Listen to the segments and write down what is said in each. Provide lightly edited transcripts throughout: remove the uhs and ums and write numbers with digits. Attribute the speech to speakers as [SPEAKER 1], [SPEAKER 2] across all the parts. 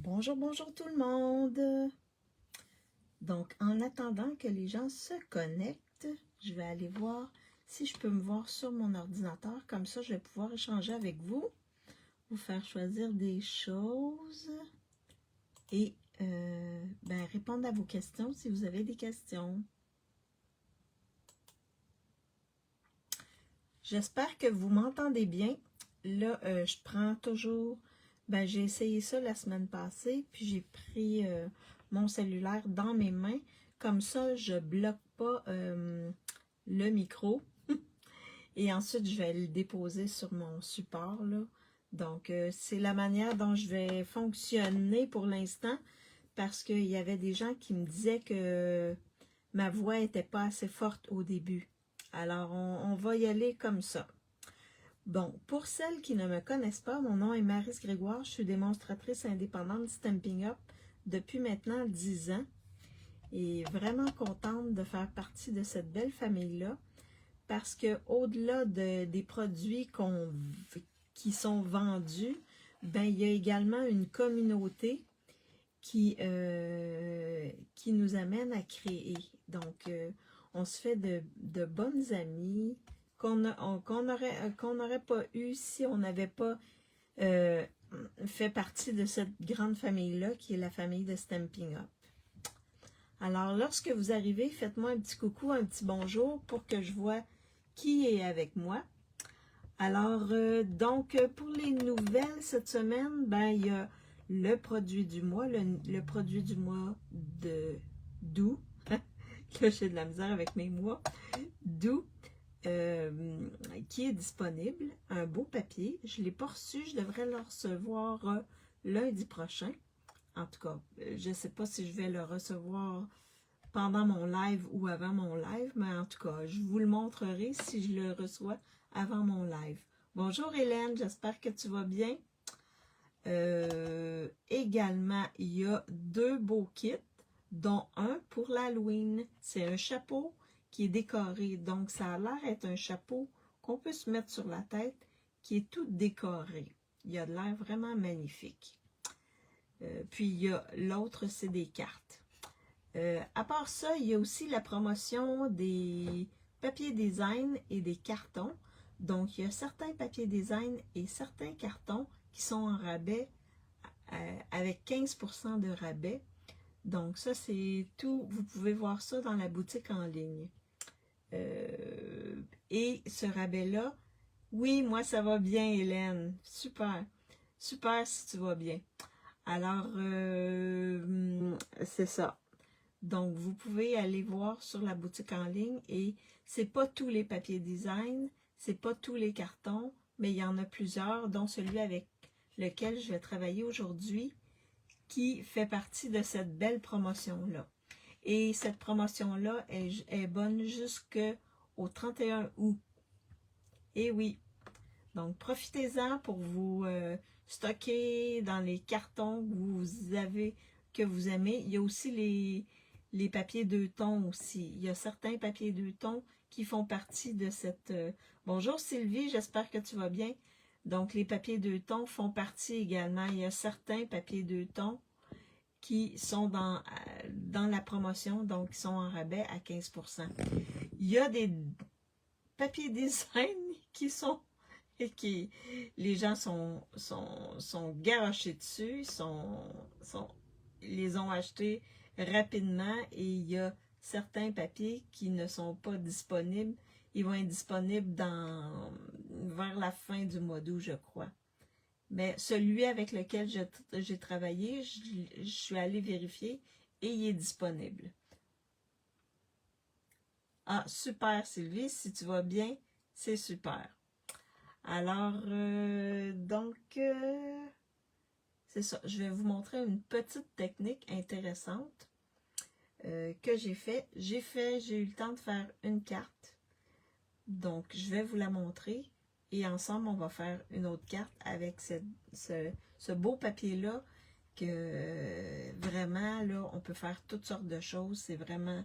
[SPEAKER 1] Bonjour, bonjour tout le monde. Donc, en attendant que les gens se connectent, je vais aller voir si je peux me voir sur mon ordinateur. Comme ça, je vais pouvoir échanger avec vous, vous faire choisir des choses et répondre à vos questions si vous avez des questions. J'espère que vous m'entendez bien. Là, je prends toujours... j'ai essayé ça la semaine passée, puis j'ai pris mon cellulaire dans mes mains. Comme ça, je ne bloque pas le micro. Et ensuite, je vais le déposer sur mon support, là. Donc, c'est la manière dont je vais fonctionner pour l'instant, parce qu'il y avait des gens qui me disaient que ma voix n'était pas assez forte au début. Alors, on va y aller comme ça. Bon, pour celles qui ne me connaissent pas, mon nom est Maryse Grégoire, je suis démonstratrice indépendante Stampin' Up depuis maintenant 10 ans et vraiment contente de faire partie de cette belle famille-là parce que au-delà des produits qui sont vendus, il y a également une communauté qui nous amène à créer. Donc, on se fait de bonnes amies qu'on n'aurait pas eu si on n'avait pas fait partie de cette grande famille-là qui est la famille de Stampin' Up. Alors, lorsque vous arrivez, faites-moi un petit coucou, un petit bonjour pour que je vois qui est avec moi. Alors, pour les nouvelles cette semaine, il y a le produit du mois, le produit du mois d'août. Là, j'ai de la misère avec mes mois. D'août, qui est disponible. Un beau papier. Je ne l'ai pas reçu. Je devrais le recevoir lundi prochain. En tout cas, je ne sais pas si je vais le recevoir pendant mon live ou avant mon live, mais en tout cas, je vous le montrerai si je le reçois avant mon live. Bonjour Hélène, j'espère que tu vas bien. Également, il y a 2 beaux kits, dont un pour l'Halloween. C'est un chapeau qui est décoré, donc ça a l'air d'être un chapeau qu'on peut se mettre sur la tête, qui est tout décoré. Il a de l'air vraiment magnifique. Puis il y a l'autre, c'est des cartes. À part ça, il y a aussi la promotion des papiers design et des cartons. Donc, il y a certains papiers design et certains cartons qui sont en rabais avec 15% de rabais. Donc, ça, c'est tout. Vous pouvez voir ça dans la boutique en ligne. Et ce rabais-là, oui, moi, ça va bien, Hélène. Super. Super si tu vas bien. Alors, c'est ça. Donc, vous pouvez aller voir sur la boutique en ligne et c'est pas tous les papiers design, c'est pas tous les cartons, mais il y en a plusieurs, dont celui avec lequel je vais travailler aujourd'hui, qui fait partie de cette belle promotion-là. Et cette promotion-là est bonne jusqu'au 31 août. Et oui, donc profitez-en pour vous stocker dans les cartons que vous aimez. Il y a aussi les papiers 2 tons aussi. Il y a certains papiers 2 tons qui font partie de cette... Bonjour Sylvie, j'espère que tu vas bien. Donc, les papiers 2 tons font partie également. Il y a certains papiers 2 tons qui sont dans la promotion, donc qui sont en rabais à 15%. Il y a des papiers design qui sont... et qui les gens sont garochés dessus, ils les ont achetés rapidement et il y a certains papiers qui ne sont pas disponibles. Ils vont être disponibles vers la fin du mois d'août, je crois. Mais celui avec lequel j'ai travaillé, je suis allée vérifier et il est disponible. Ah, super Sylvie, si tu vas bien, c'est super. Alors, c'est ça. Je vais vous montrer une petite technique intéressante que j'ai fait. J'ai eu le temps de faire une carte. Donc, je vais vous la montrer. Et ensemble, on va faire une autre carte avec ce beau papier-là que vraiment, là, on peut faire toutes sortes de choses. C'est vraiment...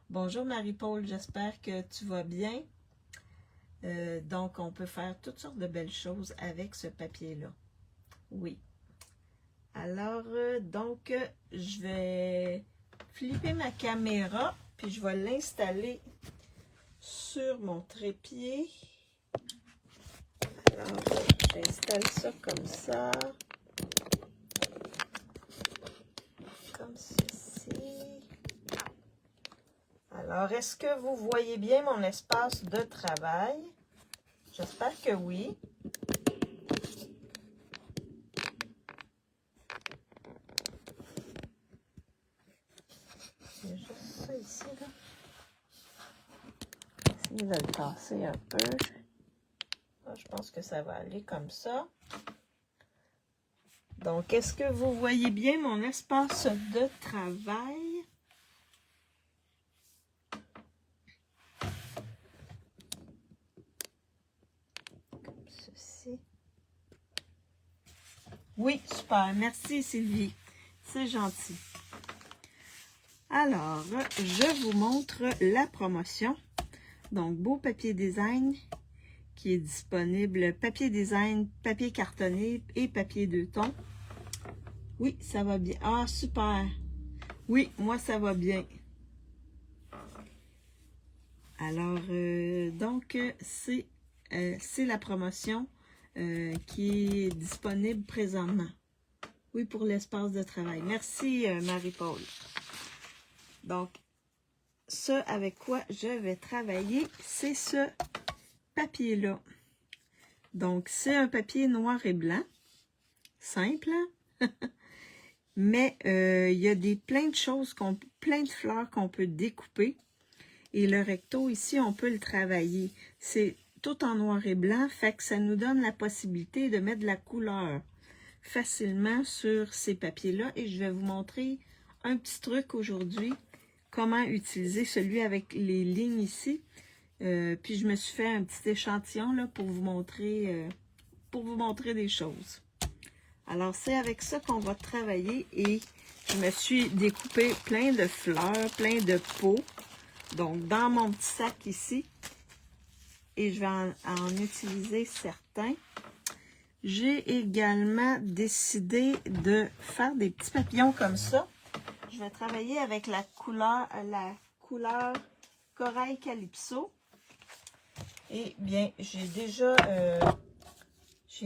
[SPEAKER 1] Bonjour Marie-Paul, j'espère que tu vas bien. Donc, on peut faire toutes sortes de belles choses avec ce papier-là. Oui. Alors, donc, je vais flipper ma caméra, puis je vais l'installer sur mon trépied. Alors, j'installe ça comme ça. Comme ceci. Alors, est-ce que vous voyez bien mon espace de travail? J'espère que oui. Il y a juste ça ici, là. Essayer de le tasser un peu. Là, je pense que ça va aller comme ça. Donc, est-ce que vous voyez bien mon espace de travail? Comme ceci. Oui, super. Merci, Sylvie. C'est gentil. Alors, je vous montre la promotion. Donc, beau papier design qui est disponible. Papier design, papier cartonné et papier 2 tons. Oui, ça va bien. Ah, super. Oui, moi, ça va bien. Alors, donc, c'est la promotion qui est disponible présentement. Oui, pour l'espace de travail. Merci, Marie-Paul. Donc, ce avec quoi je vais travailler, c'est ce papier-là. Donc, c'est un papier noir et blanc. Simple, hein? Mais il y a plein de choses, plein de fleurs qu'on peut découper. Et le recto, ici, on peut le travailler. C'est tout en noir et blanc, fait que ça nous donne la possibilité de mettre de la couleur facilement sur ces papiers-là. Et je vais vous montrer un petit truc aujourd'hui, comment utiliser celui avec les lignes ici. Puis je me suis fait un petit échantillon là, pour vous montrer des choses. Alors, c'est avec ça qu'on va travailler et je me suis découpé plein de fleurs, plein de pots. Donc, dans mon petit sac ici, et je vais en utiliser certains. J'ai également décidé de faire des petits papillons comme ça. Je vais travailler avec la couleur Corail Calypso. Et bien, j'ai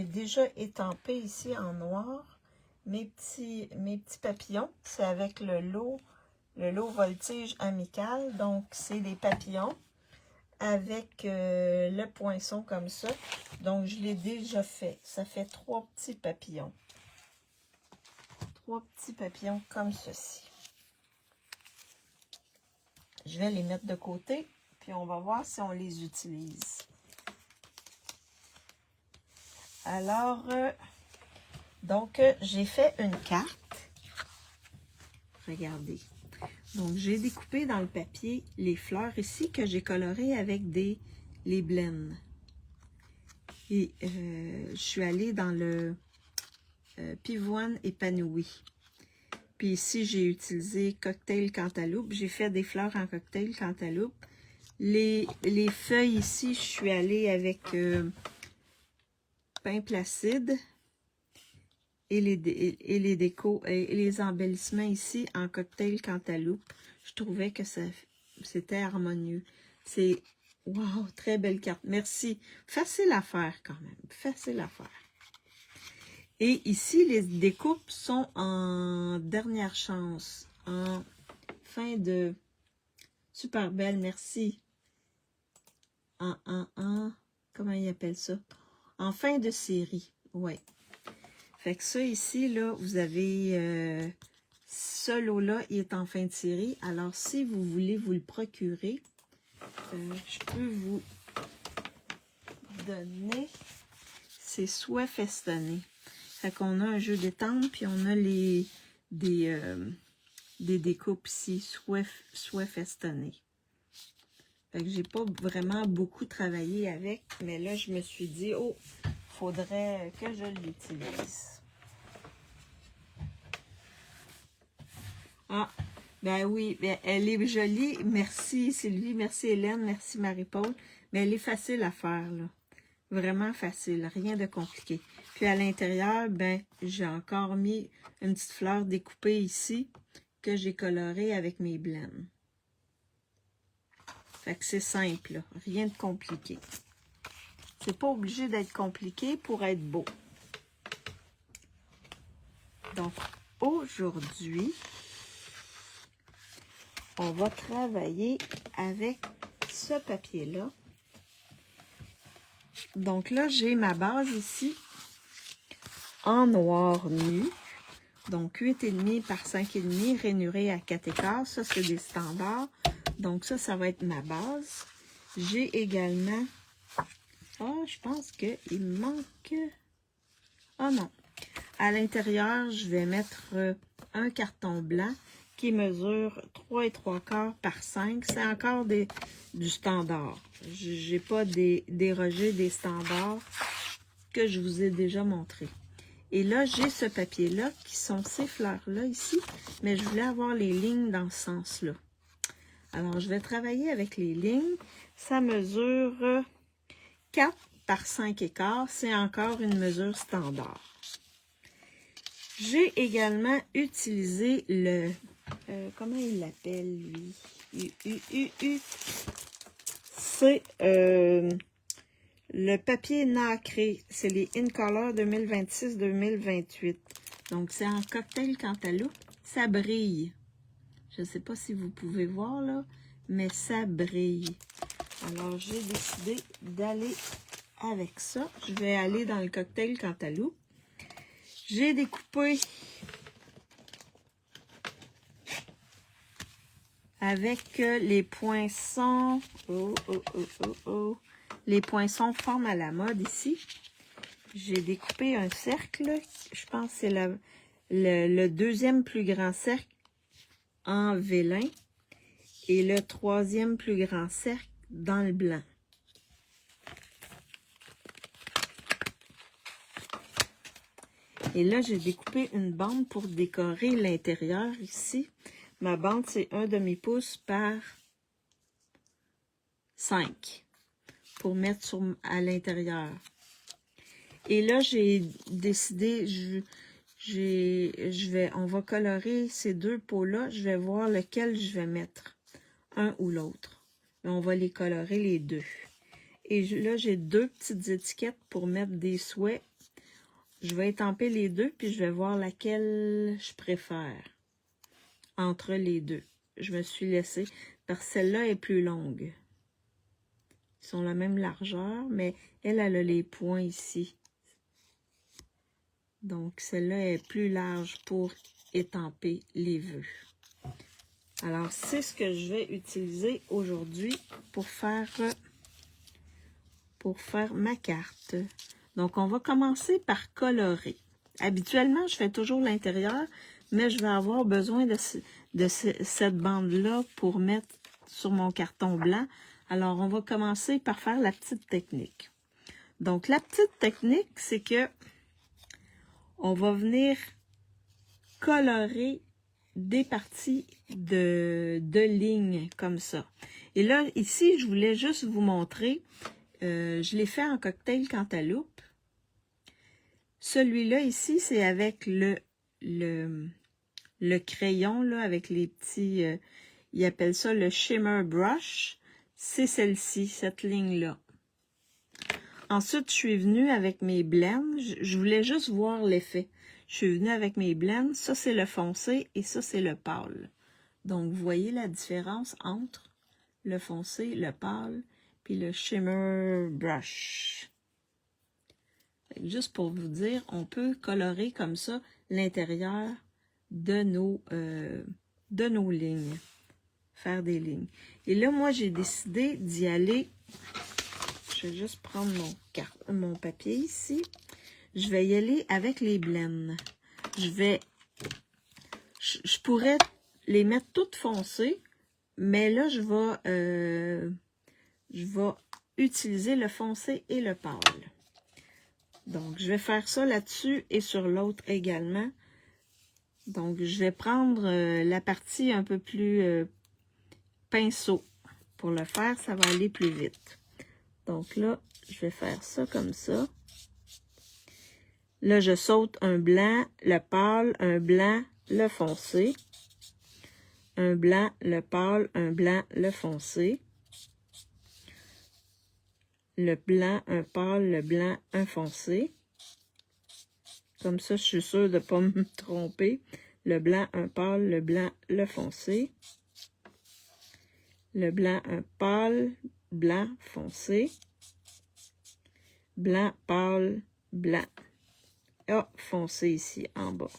[SPEAKER 1] déjà étampé ici en noir mes petits papillons. C'est avec le lot Voltige Amical. Donc, c'est des papillons avec le poinçon comme ça. Donc, je l'ai déjà fait. Ça fait 3 petits papillons. 3 petits papillons comme ceci. Je vais les mettre de côté, puis on va voir si on les utilise. Alors, donc, j'ai fait une carte. Regardez. Donc, j'ai découpé dans le papier les fleurs ici que j'ai colorées avec les blends. Et je suis allée dans le pivoine épanoui. Puis ici, j'ai utilisé cocktail cantaloupe. J'ai fait des fleurs en cocktail cantaloupe. Les feuilles ici, je suis allée avec pain placide. Et les décos et les embellissements ici en cocktail cantaloupe. Je trouvais que c'était harmonieux. C'est, wow, très belle carte. Merci. Facile à faire quand même. Facile à faire. Et ici, les découpes sont en dernière chance. En fin de... Super belle, merci. Comment il appelle ça? En fin de série, ouais. Fait que ça ici, là, vous avez ce lot-là, il est en fin de série. Alors, si vous voulez vous le procurer, je peux vous donner. C'est Souhait festonné. Fait qu'on a un jeu d'étampe, puis on a des découpes ici, Souhait festonné. Fait que j'ai pas vraiment beaucoup travaillé avec, mais là, je me suis dit, oh, faudrait que je l'utilise. Ah, ben oui, ben elle est jolie. Merci Sylvie, merci Hélène, merci Marie-Paul. Mais elle est facile à faire, là. Vraiment facile, rien de compliqué. Puis à l'intérieur, ben, j'ai encore mis une petite fleur découpée ici que j'ai colorée avec mes blends. Fait que c'est simple, là. Rien de compliqué. C'est pas obligé d'être compliqué pour être beau. Donc, aujourd'hui, on va travailler avec ce papier-là. Donc là, j'ai ma base ici en noir nu. Donc 8,5 par 5,5 rainuré à 4 écarts. Ça, c'est des standards. Donc ça va être ma base. J'ai également... Ah, je pense qu'il me manque... Ah non. À l'intérieur, je vais mettre un carton blanc qui mesure 3,75 par 5. C'est encore du standard. Je n'ai pas dérogé des standards que je vous ai déjà montré. Et là, j'ai ce papier-là qui sont ces fleurs-là ici, mais je voulais avoir les lignes dans ce sens-là. Alors, je vais travailler avec les lignes. Ça mesure 4 par 5 écarts. C'est encore une mesure standard. J'ai également utilisé le... comment il l'appelle, lui? C'est le papier nacré. C'est les InColor 2026-2028. Donc, c'est en cocktail cantaloupe. Ça brille. Je ne sais pas si vous pouvez voir, là, mais ça brille. Alors, j'ai décidé d'aller avec ça. Je vais aller dans le cocktail cantaloupe. J'ai découpé avec les poinçons. Les poinçons forment à la mode ici. J'ai découpé un cercle. Je pense que c'est le deuxième plus grand cercle en vélin et le troisième plus grand cercle dans le blanc. Et là, j'ai découpé une bande pour décorer l'intérieur ici. Ma bande, c'est 1 demi-pouce par 5 pour mettre à l'intérieur. Et là, j'ai décidé, on va colorer ces deux pots-là. Je vais voir lequel je vais mettre, un ou l'autre. On va les colorer les deux. Et là, j'ai deux petites étiquettes pour mettre des souhaits. Je vais étamper les deux, puis je vais voir laquelle je préfère entre les deux. Je me suis laissée, parce que celle-là est plus longue. Ils sont la même largeur, mais elle a les points ici. Donc, celle-là est plus large pour étamper les vœux. Alors, c'est ce que je vais utiliser aujourd'hui pour faire ma carte. Donc, on va commencer par colorer. Habituellement, je fais toujours l'intérieur, mais je vais avoir besoin de cette bande-là pour mettre sur mon carton blanc. Alors, on va commencer par faire la petite technique. Donc, la petite technique, c'est que on va venir colorer des parties de lignes comme ça. Et là, ici, je voulais juste vous montrer, je l'ai fait en cocktail cantaloupe. Celui-là ici, c'est avec le crayon, là, avec les petits, ils appellent ça le shimmer brush. C'est celle-ci, cette ligne-là. Ensuite, je suis venue avec mes blends. Je voulais juste voir l'effet. Je suis venue avec mes blends. Ça, c'est le foncé et ça, c'est le pâle. Donc, vous voyez la différence entre le foncé, le pâle, puis le shimmer brush. Juste pour vous dire, on peut colorer comme ça l'intérieur de nos lignes. Faire des lignes. Et là, moi, j'ai décidé d'y aller. Je vais juste prendre mon papier ici. Je vais y aller avec les blends. Je pourrais les mettre toutes foncées, mais là, je vais utiliser le foncé et le pâle. Donc, je vais faire ça là-dessus et sur l'autre également. Donc, je vais prendre la partie un peu plus pinceau. Pour le faire, ça va aller plus vite. Donc là, je vais faire ça comme ça. Là, je saute un blanc, le pâle, un blanc, le foncé. Un blanc, le pâle, un blanc, le foncé. Le blanc, un pâle, le blanc, un foncé. Comme ça, je suis sûre de ne pas me tromper. Le blanc, un pâle, le blanc, le foncé. Le blanc, un pâle, blanc, foncé. Blanc, pâle, blanc. Ah, foncé ici, en bas.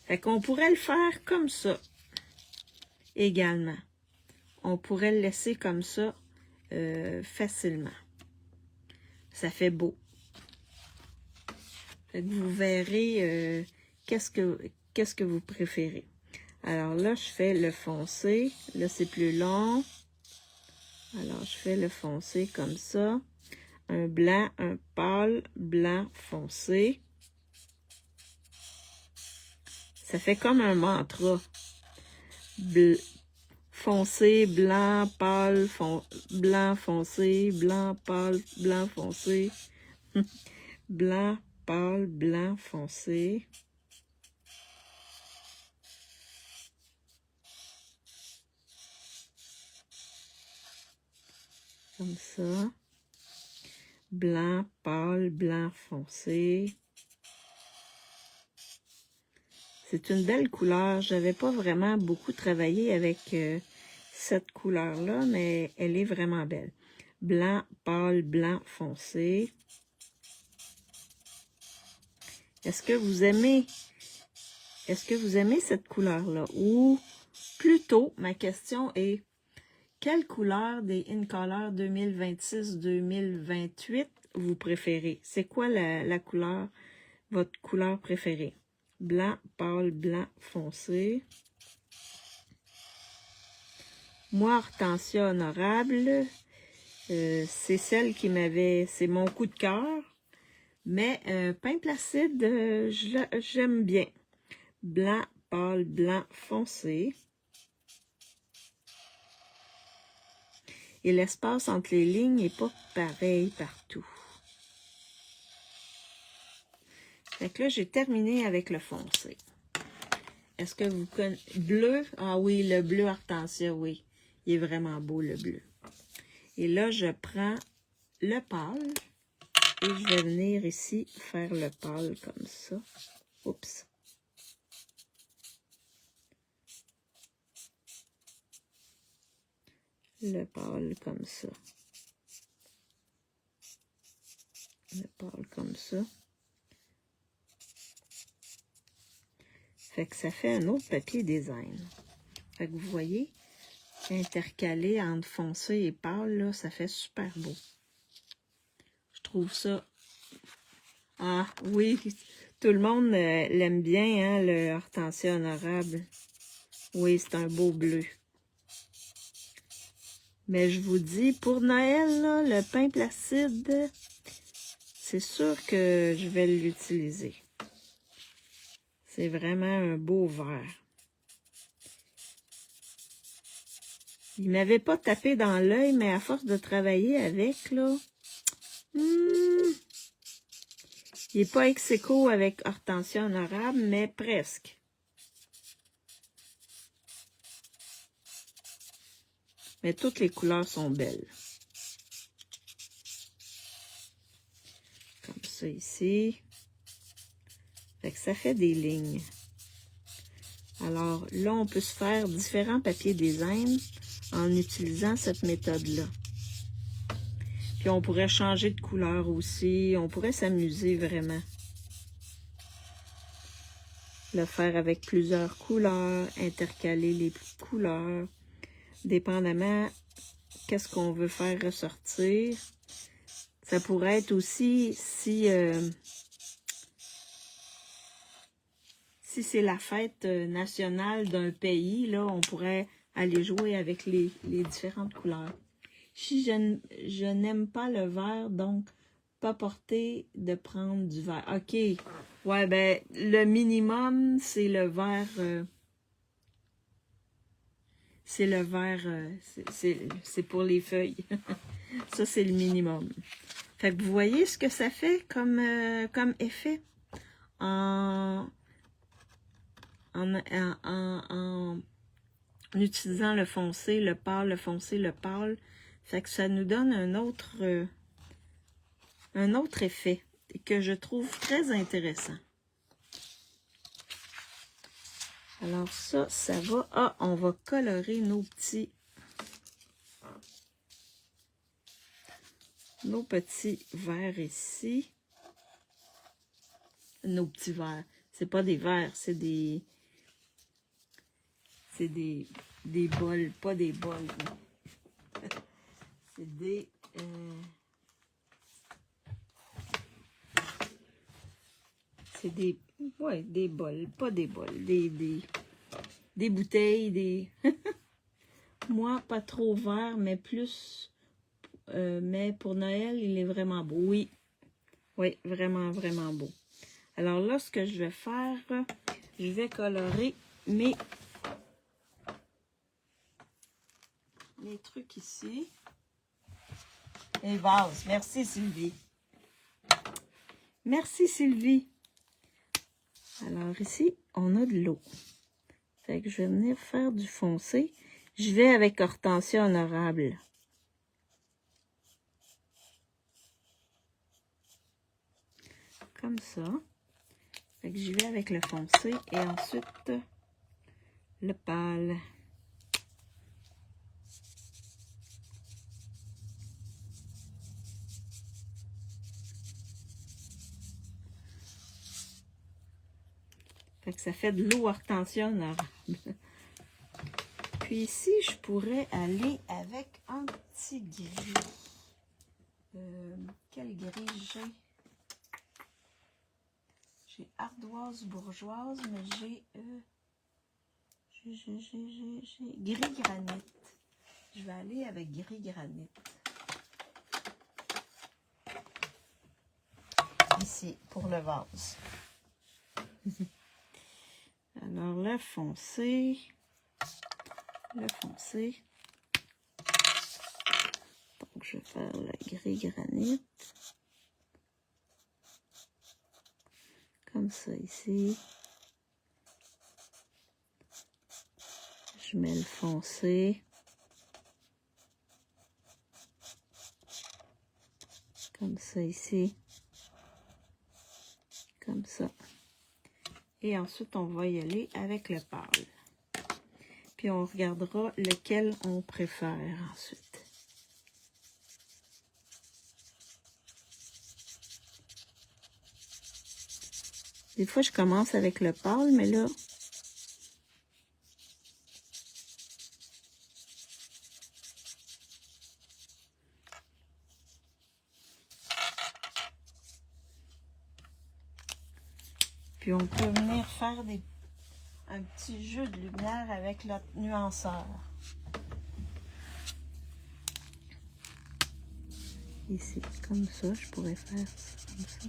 [SPEAKER 1] Fait qu'on pourrait le faire comme ça, également. On pourrait le laisser comme ça, facilement. Ça fait beau. Fait que vous verrez qu'est-ce que vous préférez. Alors là, je fais le foncé. Là, c'est plus long. Alors, je fais le foncé comme ça. Un blanc, un pâle, blanc, foncé. Ça fait comme un mantra. Foncé, blanc, pâle, blanc, foncé, blanc, pâle, blanc, foncé. Blanc, pâle, blanc, foncé. Comme ça. Blanc, pâle, blanc, foncé. C'est une belle couleur. J'avais pas vraiment beaucoup travaillé avec cette couleur-là, mais elle est vraiment belle. Blanc, pâle, blanc, foncé. Est-ce que vous aimez cette couleur-là? Ou plutôt, ma question est, quelle couleur des InColor 2026-2028 vous préférez? C'est quoi la couleur, votre couleur préférée? Blanc, pâle, blanc, foncé. Moi, Hortensia Honorable, c'est celle qui c'est mon coup de cœur. Mais Pain Placide, j'aime bien. Blanc, pâle, blanc, foncé. Et l'espace entre les lignes n'est pas pareil partout. Fait que là, j'ai terminé avec le foncé. Est-ce que vous connaissez... Bleu? Ah oui, le bleu Hortensia, oui. Il est vraiment beau, le bleu. Et là, je prends le pâle. Et je vais venir ici faire le pâle comme ça. Oups. Le pâle comme ça. Le pâle comme ça. Fait que ça fait un autre papier design. Fait que vous voyez, intercalé entre foncé et pâle, là, ça fait super beau. Je trouve ça... Ah, oui, tout le monde l'aime bien, hein, le Hortensia Honorable. Oui, c'est un beau bleu. Mais je vous dis, pour Noël, là, le Pain Placide, c'est sûr que je vais l'utiliser. C'est vraiment un beau vert. Il m'avait pas tapé dans l'œil, mais à force de travailler avec, là, il n'est pas ex-aequo avec Hortensia Honorable, mais presque. Mais toutes les couleurs sont belles. Comme ça ici. Fait que ça fait des lignes. Alors là, on peut se faire différents papiers design en utilisant cette méthode-là. Puis on pourrait changer de couleur aussi. On pourrait s'amuser vraiment. Le faire avec plusieurs couleurs, intercaler les couleurs, dépendamment qu'est-ce qu'on veut faire ressortir. Ça pourrait être aussi si c'est la fête nationale d'un pays, là, on pourrait aller jouer avec les différentes couleurs. Si je n'aime pas le vert, donc pas porter de prendre du vert. OK. Ouais, ben, le minimum, c'est le vert. c'est le vert, c'est pour les feuilles. Ça, c'est le minimum. Fait que vous voyez ce que ça fait comme, comme effet en utilisant le foncé, le pâle, le foncé, le pâle. Fait que ça nous donne un autre effet que je trouve très intéressant. Alors ça va. Ah, on va colorer nos petits verres ici. Nos petits verres. C'est pas des verres, c'est des bols, pas des bols. C'est des ouais, des bols, pas des bols, des bouteilles, des moi pas trop vert, mais plus mais pour Noël, il est vraiment beau. Oui. Oui, vraiment, vraiment beau. Alors là, ce que je vais faire, je vais colorer mes trucs ici. Les vases. Merci, Sylvie. Merci, Sylvie. Alors ici, on a de l'eau. Fait que je vais venir faire du foncé. Je vais avec Hortensia Honorable. Comme ça. Fait que j'y vais avec le foncé et ensuite le pâle. Fait que ça fait de l'eau Hortensia Honorable. Puis ici, je pourrais aller avec un petit gris. Quel gris j'ai? J'ai ardoise bourgeoise, mais j'ai gris granit. Je vais aller avec gris granit. Ici, pour le vase. Alors, le foncé. Donc, je vais faire le gris granit. Comme ça, ici. Je mets le foncé. Comme ça, ici. Comme ça. Et ensuite, on va y aller avec le pâle. Puis, on regardera lequel on préfère ensuite. Des fois, je commence avec le pâle, mais là... Puis, on peut venir faire un petit jeu de lumière avec notre nuanceur. Ici, comme ça, je pourrais faire ça, comme ça.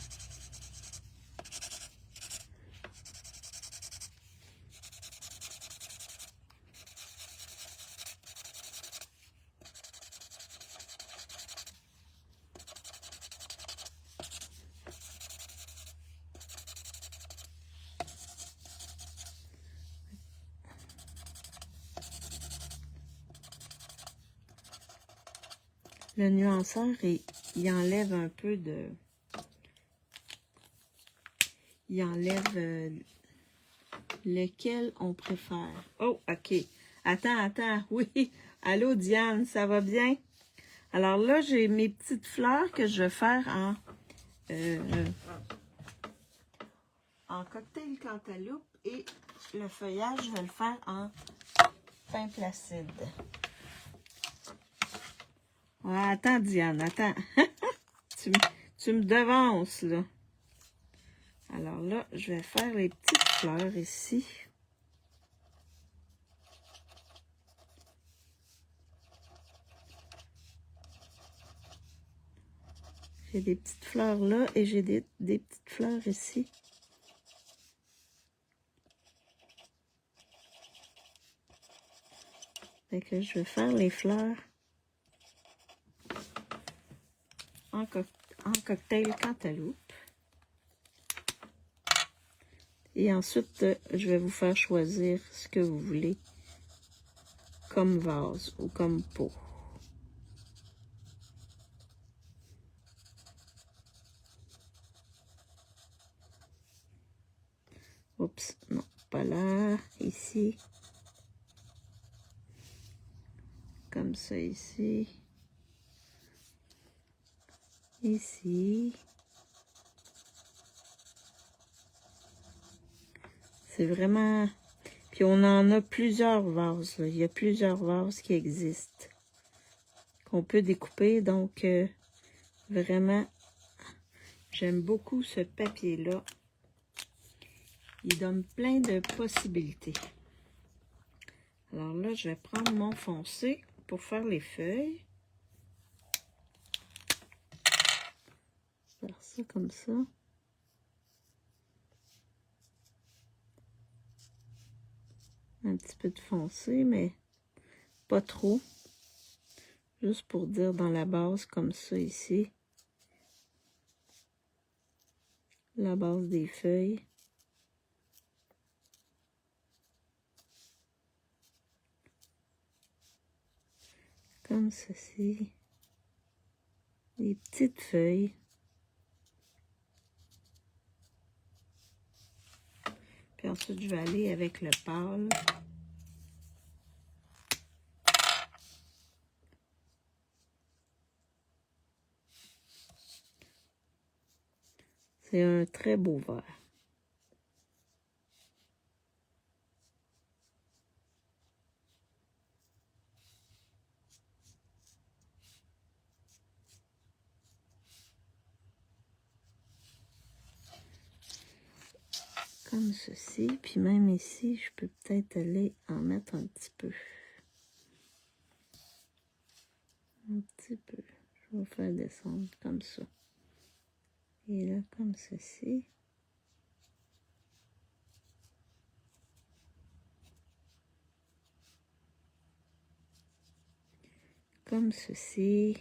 [SPEAKER 1] Le nuanceur, il enlève un peu de... Il enlève lequel on préfère. Oh, OK. Attends. Oui. Allô, Diane, ça va bien? Alors là, j'ai mes petites fleurs que je vais faire en cocktail cantaloupe et le feuillage, je vais le faire en fin placide. Ouais, attends, Diane, attends. tu me devances, là. Alors là, je vais faire les petites fleurs ici. J'ai des petites fleurs là et j'ai des petites fleurs ici. Fait que je vais faire les fleurs en cocktail cantaloupe. Et ensuite, je vais vous faire choisir ce que vous voulez comme vase ou comme pot. Oups, non, pas là, ici. Comme ça ici. Ici. C'est vraiment... Puis on en a plusieurs vases, là. Il y a plusieurs vases qui existent. Qu'on peut découper, donc vraiment, j'aime beaucoup ce papier-là. Il donne plein de possibilités. Alors là, je vais prendre mon foncé pour faire les feuilles. Faire ça comme ça. Un petit peu de foncé, mais pas trop. Juste pour dire dans la base, comme ça ici. La base des feuilles. Comme ceci. Des petites feuilles. Puis ensuite, je vais aller avec le pâle. C'est un très beau vert. Comme ceci. Puis même ici, je peux peut-être aller en mettre un petit peu. Un petit peu. Je vais faire descendre comme ça. Et là, comme ceci. Comme ceci.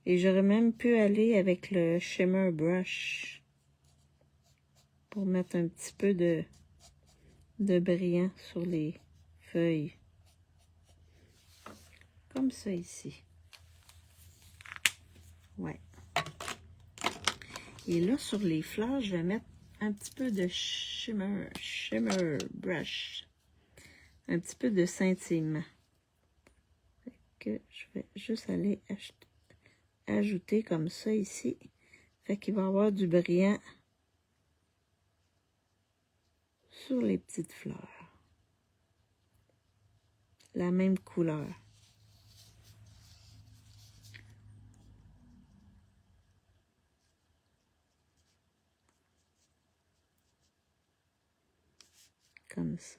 [SPEAKER 1] Et j'aurais même pu aller avec le Shimmer Brush pour mettre un petit peu de brillant sur les feuilles. Comme ça ici. Ouais. Et là, sur les fleurs, je vais mettre un petit peu de Shimmer Brush. Un petit peu de scintillement. Fait que je vais juste aller ajouter comme ça ici. Fait qu'il va y avoir du brillant sur les petites fleurs. La même couleur. Comme ça.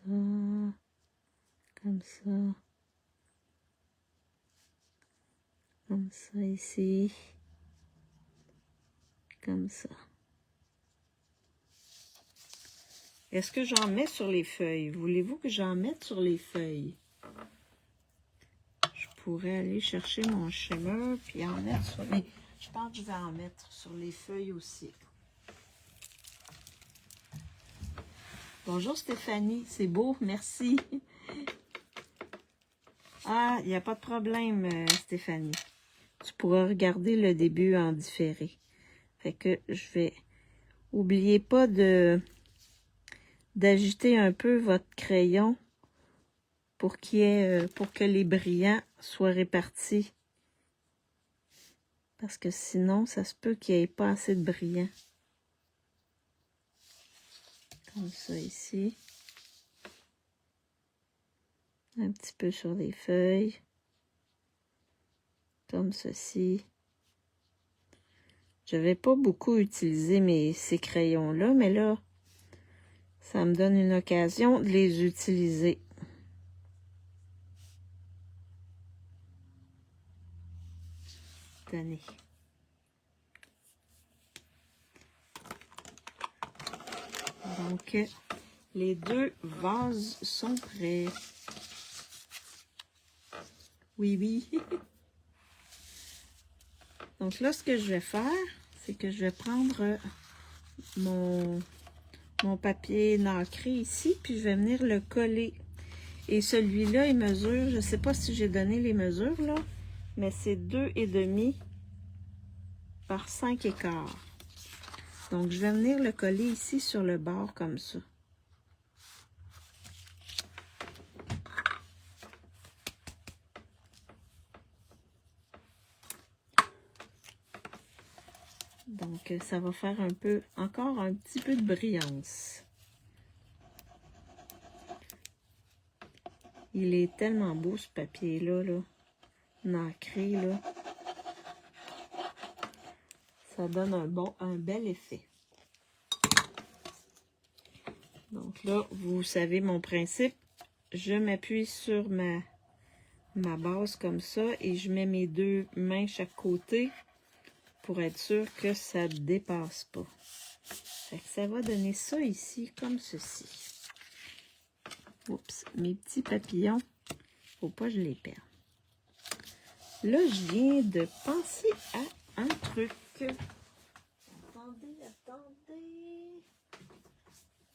[SPEAKER 1] Comme ça. Comme ça ici. Comme ça. Est-ce que j'en mets sur les feuilles? Voulez-vous que j'en mette sur les feuilles? Je pourrais aller chercher mon shimmer puis en mettre sur les... Je pense que je vais en mettre sur les feuilles aussi. Bonjour Stéphanie, c'est beau, merci. Ah, il n'y a pas de problème Stéphanie. Tu pourras regarder le début en différé. Fait que je vais... Oubliez pas d'agiter un peu votre crayon pour pour que les brillants soient répartis. Parce que sinon, ça se peut qu'il n'y ait pas assez de brillants. Comme ça ici. Un petit peu sur les feuilles. Comme ceci. Je vais pas beaucoup utiliser ces crayons-là, mais là, ça me donne une occasion de les utiliser. Tenez. Donc, les deux vases sont prêts. Oui, oui. Donc là, ce que je vais faire, c'est que je vais prendre mon papier nacré ici, puis je vais venir le coller. Et celui-là, il mesure, je ne sais pas si j'ai donné les mesures, là, mais c'est 2,5 par 5,25. Donc, je vais venir le coller ici sur le bord comme ça. Donc, ça va faire encore un petit peu de brillance. Il est tellement beau, ce papier-là, là, nacré, là. Ça donne un bel effet. Donc là, vous savez mon principe. Je m'appuie sur ma base comme ça et je mets mes deux mains chaque côté pour être sûr que ça ne dépasse pas. Fait que ça va donner ça ici comme ceci. Oups, mes petits papillons, faut pas que je les perde. Là, je viens de penser à un truc. Attendez.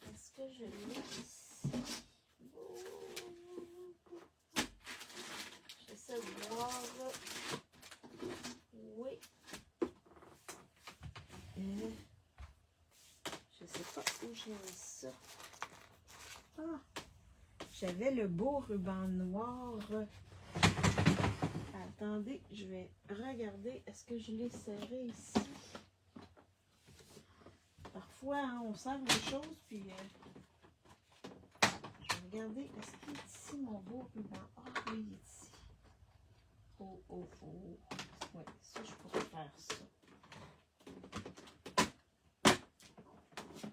[SPEAKER 1] Est-ce que je l'ai ici? J'essaie de voir. Oui. Je sais pas où j'ai mis ça. Ah! J'avais le beau ruban noir. Attendez, je vais regarder. Est-ce que je l'ai serré ici? Parfois, hein, on serre les choses, puis je vais regarder. Est-ce qu'il est ici, mon beau ruban? Ah, oui, il est ici. Oh. Oui, ça, je pourrais faire ça.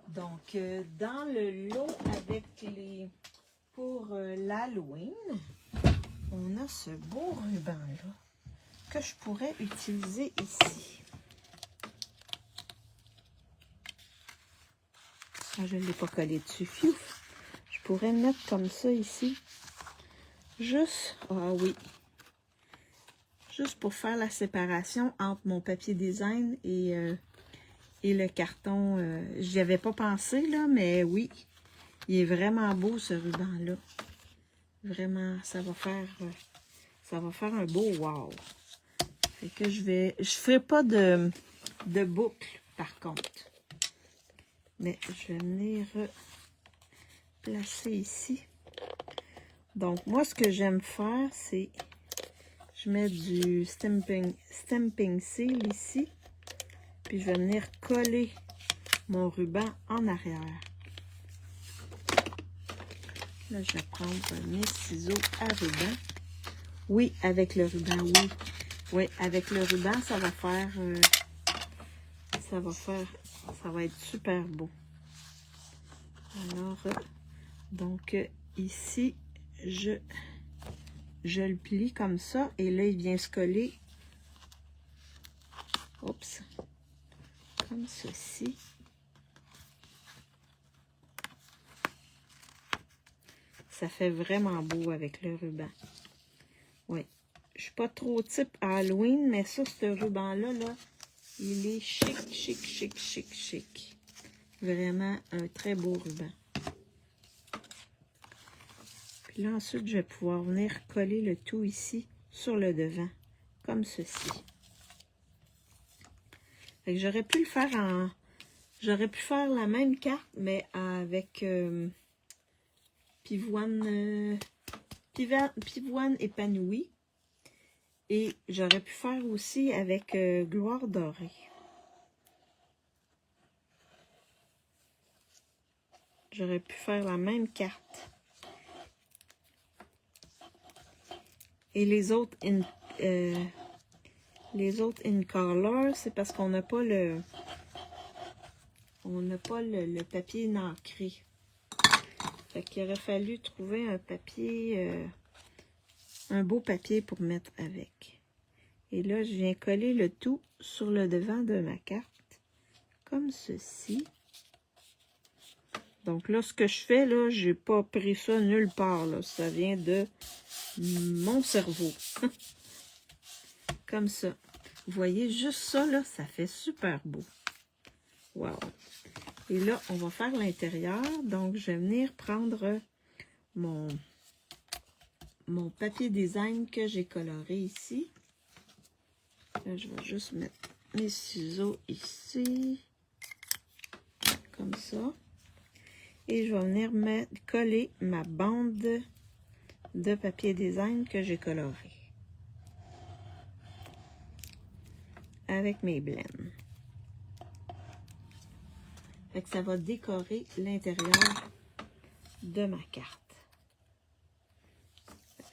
[SPEAKER 1] Donc, dans le lot avec pour l'Halloween, on a ce beau ruban-là que je pourrais utiliser ici. Ah, je ne l'ai pas collé dessus. Fiou. Je pourrais le mettre comme ça ici. Juste, ah oui, juste pour faire la séparation entre mon papier design et le carton. J'y avais pas pensé, là, mais oui, il est vraiment beau ce ruban-là. Vraiment, ça va faire un beau wow. Fait que je ferai pas de boucle, par contre. Mais je vais venir placer ici. Donc, moi, ce que j'aime faire, c'est je mets du stamping seal ici. Puis, je vais venir coller mon ruban en arrière. Là, je vais prendre mes ciseaux à ruban. Oui, avec le ruban, oui. Oui, avec le ruban, ça va être super beau. Alors, donc, ici, je le plie comme ça. Et là, il vient se coller. Oups. Comme ceci. Ça fait vraiment beau avec le ruban. Oui. Je suis pas trop type Halloween, mais ça, ce ruban-là, là, il est chic. Vraiment un très beau ruban. Puis là, ensuite, je vais pouvoir venir coller le tout ici sur le devant, comme ceci. Fait que j'aurais pu le faire j'aurais pu faire la même carte, mais avec pivoine épanouie. Et j'aurais pu faire aussi avec gloire dorée. J'aurais pu faire la même carte. Et les autres in color, c'est parce qu'on n'a pas le papier nacré. Fait qu'il aurait fallu trouver un papier, un beau papier pour mettre avec. Et là, je viens coller le tout sur le devant de ma carte, comme ceci. Donc là, ce que je fais, là, j'ai pas pris ça nulle part, là. Ça vient de mon cerveau. Comme ça. Vous voyez, juste ça, là, ça fait super beau. Wow! Et là, on va faire l'intérieur. Donc, je vais venir prendre mon papier design que j'ai coloré ici. Là, je vais juste mettre mes ciseaux ici. Comme ça. Et je vais venir coller ma bande de papier design que j'ai coloré. Avec mes blends. Fait que ça va décorer l'intérieur de ma carte.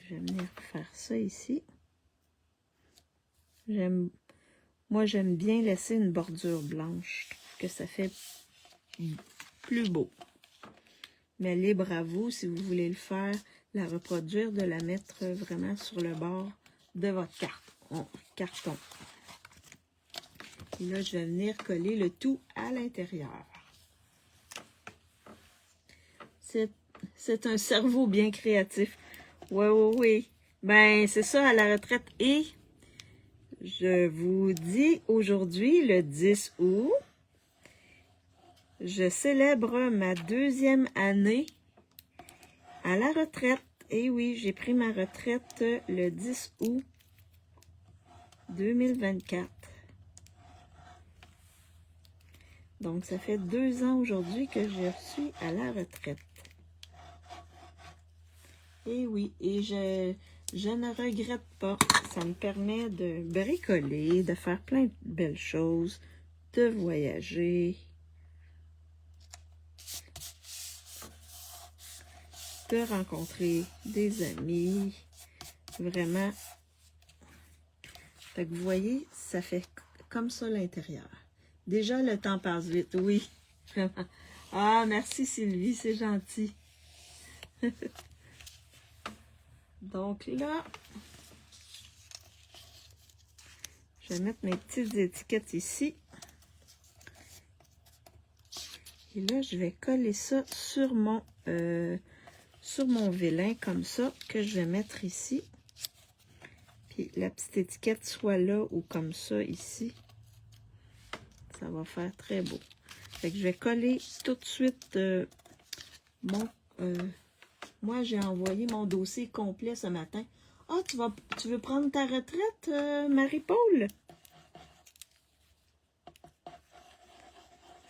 [SPEAKER 1] Je vais venir faire ça ici. Moi, j'aime bien laisser une bordure blanche. Je trouve que ça fait plus beau. Mais libre à vous, si vous voulez le faire, la reproduire, de la mettre vraiment sur le bord de votre carton. Et là, je vais venir coller le tout à l'intérieur. C'est un cerveau bien créatif. Oui. Ben, c'est ça, à la retraite. Et je vous dis, aujourd'hui, le 10 août, je célèbre ma 2e année à la retraite. Et oui, j'ai pris ma retraite le 10 août 2024. Donc, ça fait 2 ans aujourd'hui que je suis à la retraite. Et oui, et je ne regrette pas. Ça me permet de bricoler, de faire plein de belles choses, de voyager, de rencontrer des amis. Vraiment. Fait que vous voyez, ça fait comme ça l'intérieur. Déjà, le temps passe vite, oui. Vraiment. Ah, merci Sylvie, c'est gentil. Donc là, je vais mettre mes petites étiquettes ici. Et là, je vais coller ça sur mon vélin, comme ça, que je vais mettre ici. Puis la petite étiquette soit là ou comme ça, ici. Ça va faire très beau. Fait que je vais coller tout de suite moi, j'ai envoyé mon dossier complet ce matin. Ah, tu veux prendre ta retraite, Marie-Paul?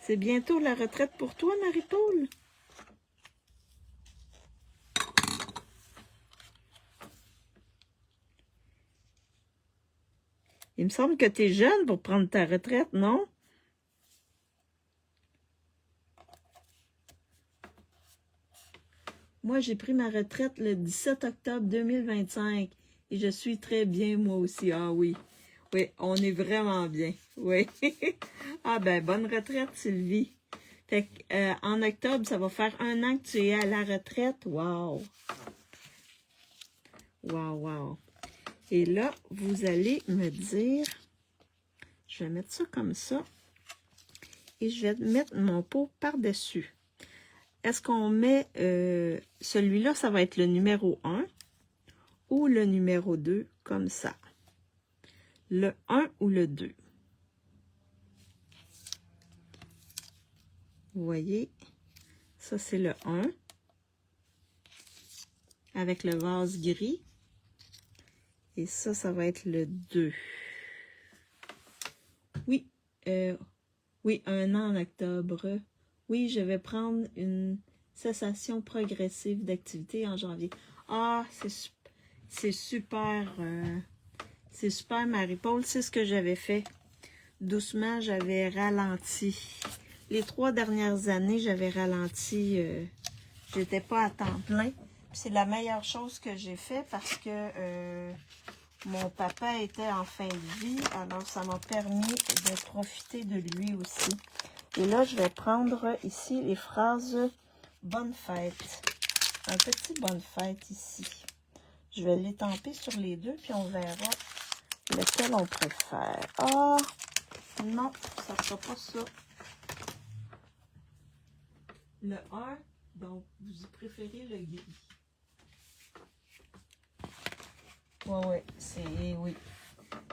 [SPEAKER 1] C'est bientôt la retraite pour toi, Marie-Paul? Il me semble que tu es jeune pour prendre ta retraite, non? Moi, j'ai pris ma retraite le 17 octobre 2025 et je suis très bien, moi aussi. Ah oui, oui, on est vraiment bien. Oui. Ah ben, bonne retraite, Sylvie. Fait que, en octobre, ça va faire 1 an que tu es à la retraite. Wow! Wow! Et là, vous allez me dire, je vais mettre ça comme ça et je vais mettre mon pot par-dessus. Est-ce qu'on met, celui-là, ça va être le numéro 1 ou le numéro 2, comme ça? Le 1 ou le 2? Vous voyez, ça c'est le 1, avec le vase gris. Et ça, ça va être le 2. Oui, oui, 1 an en octobre. Oui, je vais prendre une cessation progressive d'activité en janvier. Ah, c'est super, Marie-Paul. C'est ce que j'avais fait. Doucement, j'avais ralenti. Les 3 dernières années, j'avais ralenti. J'étais pas à temps plein. C'est la meilleure chose que j'ai fait parce que mon papa était en fin de vie. Alors, ça m'a permis de profiter de lui aussi. Et là, je vais prendre ici les phrases « Bonne fête ». Un petit « Bonne fête » ici. Je vais l'étamper sur les deux, puis on verra lequel on préfère. Ah, non, ça ne sera pas ça. le 1, donc vous préférez le gris. Ouais, oui.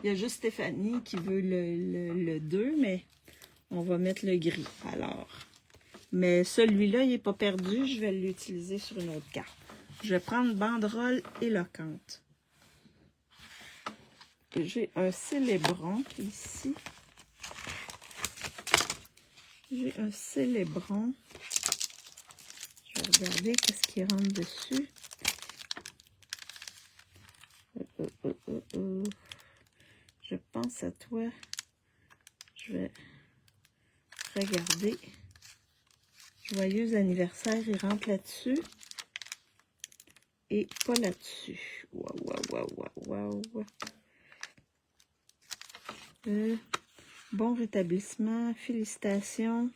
[SPEAKER 1] Il y a juste Stéphanie qui veut le 2, mais on va mettre le gris. Alors, mais celui-là, il n'est pas perdu. Je vais l'utiliser sur une autre carte. Je vais prendre banderole éloquente. J'ai un célébron ici. J'ai un célébron. Je vais regarder qu'est-ce qui rentre dessus. Je pense à toi. Je vais regarder. Joyeux anniversaire, il rentre là-dessus. Et pas là-dessus. Waouh. Bon rétablissement. Félicitations.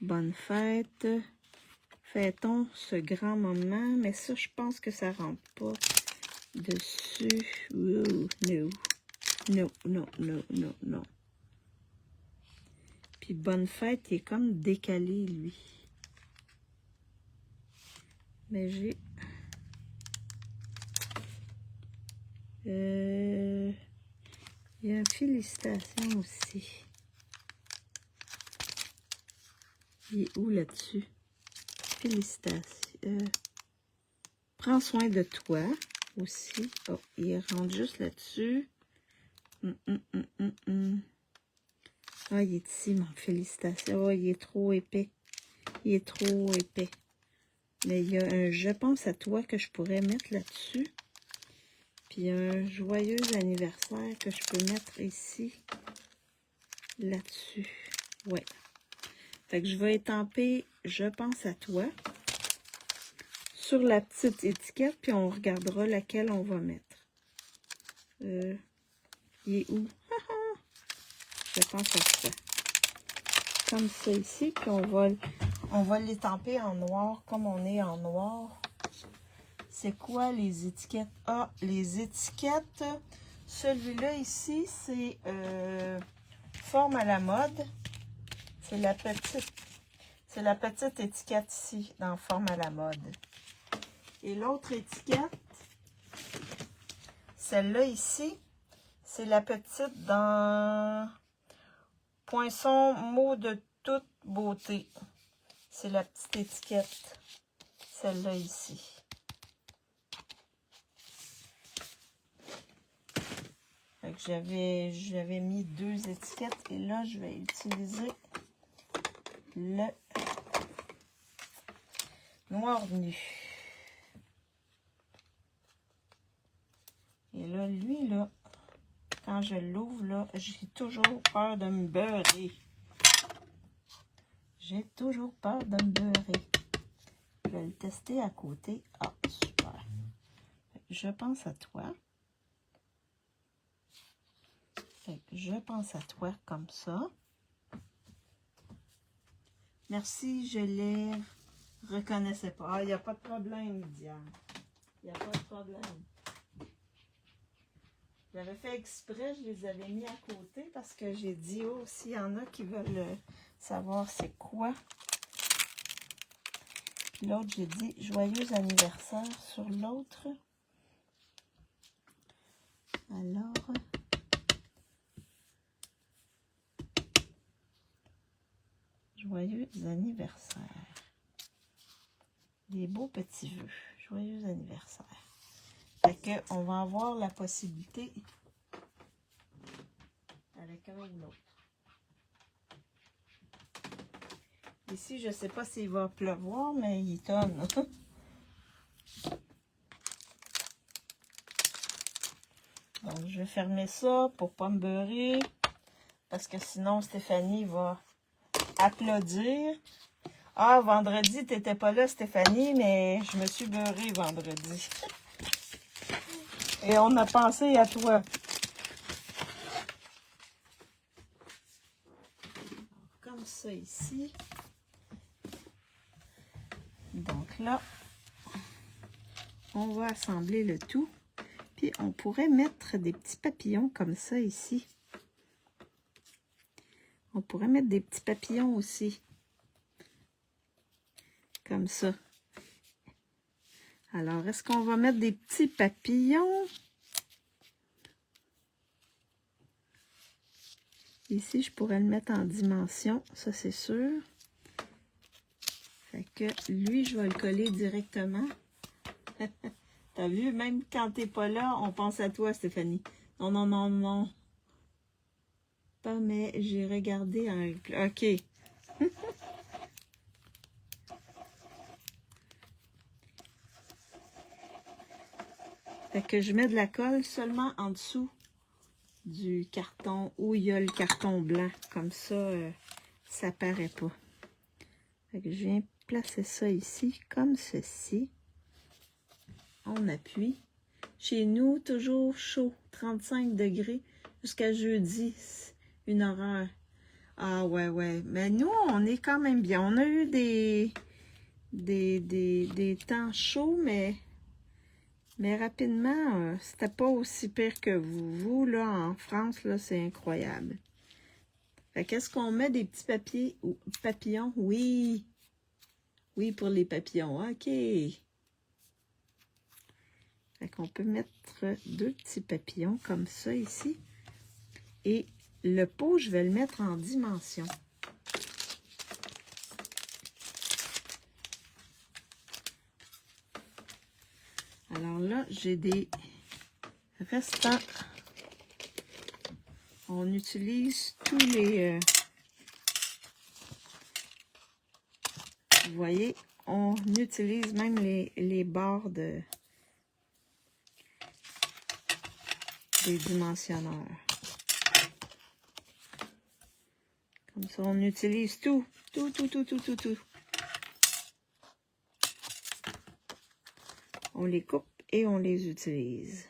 [SPEAKER 1] Bonne fête. Fêtons ce grand moment. Mais ça, je pense que ça rentre pas dessus. Ouh, non. Puis bonne fête, il est comme décalé, lui. Mais j'ai... il y a une félicitation aussi. Il est où là-dessus? Félicitations. Prends soin de toi aussi. Oh, il rentre juste là-dessus. Ah, il est ici, mon félicitations. Oh, il est trop épais. Il est trop épais. Mais il y a un je pense à toi que je pourrais mettre là-dessus. Puis un joyeux anniversaire que je peux mettre ici. Là-dessus. Ouais. Fait que je vais étamper je pense à toi sur la petite étiquette. Puis on regardera laquelle on va mettre. Il est où? Je pense à toi. Comme ça ici. Puis on va l'étamper en noir comme on est en noir. C'est quoi les étiquettes? Ah, les étiquettes. Celui-là ici, c'est forme à la mode. C'est la petite étiquette ici, dans forme à la mode. Et l'autre étiquette, celle-là ici, c'est la petite dans Poinçon, mot de toute beauté. C'est la petite étiquette, celle-là ici. J'avais mis 2 étiquettes et là, je vais utiliser le noir nu. Et là, lui, là, quand je l'ouvre, là, j'ai toujours peur de me beurrer. J'ai toujours peur de me beurrer. Je vais le tester à côté. Ah, super. Je pense à toi. Je pense à toi comme ça. Merci, je les reconnaissais pas. Ah, il n'y a pas de problème, Diane. Il n'y a pas de problème. J'avais fait exprès, je les avais mis à côté parce que j'ai dit, oh, s'il y en a qui veulent savoir c'est quoi. Puis l'autre, j'ai dit joyeux anniversaire sur l'autre. Alors, joyeux anniversaire. Des beaux petits vœux. Joyeux anniversaire. Fait que on va avoir la possibilité avec un ou l'autre. Ici, je ne sais pas s'il va pleuvoir, mais il tonne. Donc, je vais fermer ça pour pas me beurrer. Parce que sinon, Stéphanie va applaudir. Ah, vendredi, tu n'étais pas là, Stéphanie, mais je me suis beurrée vendredi. Et on a pensé à toi. Comme ça ici. Donc là, on va assembler le tout. Puis on pourrait mettre des petits papillons comme ça ici. On pourrait mettre des petits papillons aussi. Comme ça. Alors, est-ce qu'on va mettre des petits papillons? Ici, je pourrais le mettre en dimension, ça c'est sûr. Fait que lui, je vais le coller directement. T'as vu, même quand t'es pas là, on pense à toi, Stéphanie. Non, non, non, non. Pas, mais j'ai regardé un... OK. Fait que je mets de la colle seulement en dessous du carton où il y a le carton blanc. Comme ça, ça paraît pas. Fait que je viens placer ça ici, comme ceci. On appuie. Chez nous, toujours chaud, 35 degrés jusqu'à jeudi. Une horreur. Ah ouais, ouais. Mais nous, on est quand même bien. On a eu des temps chauds, mais rapidement, c'était pas aussi pire que vous. Vous, là, en France, là, c'est incroyable. Fait qu'est-ce qu'on met des petits papiers ou papillons? Oui. Oui, pour les papillons. OK. Fait qu'on peut mettre 2 petits papillons comme ça ici. Et le pot, je vais le mettre en dimension. Alors là, j'ai des restants. On utilise tous les... vous voyez, on utilise même les bords des dimensionneurs. Comme ça, on utilise tout. Tout. On les coupe et on les utilise.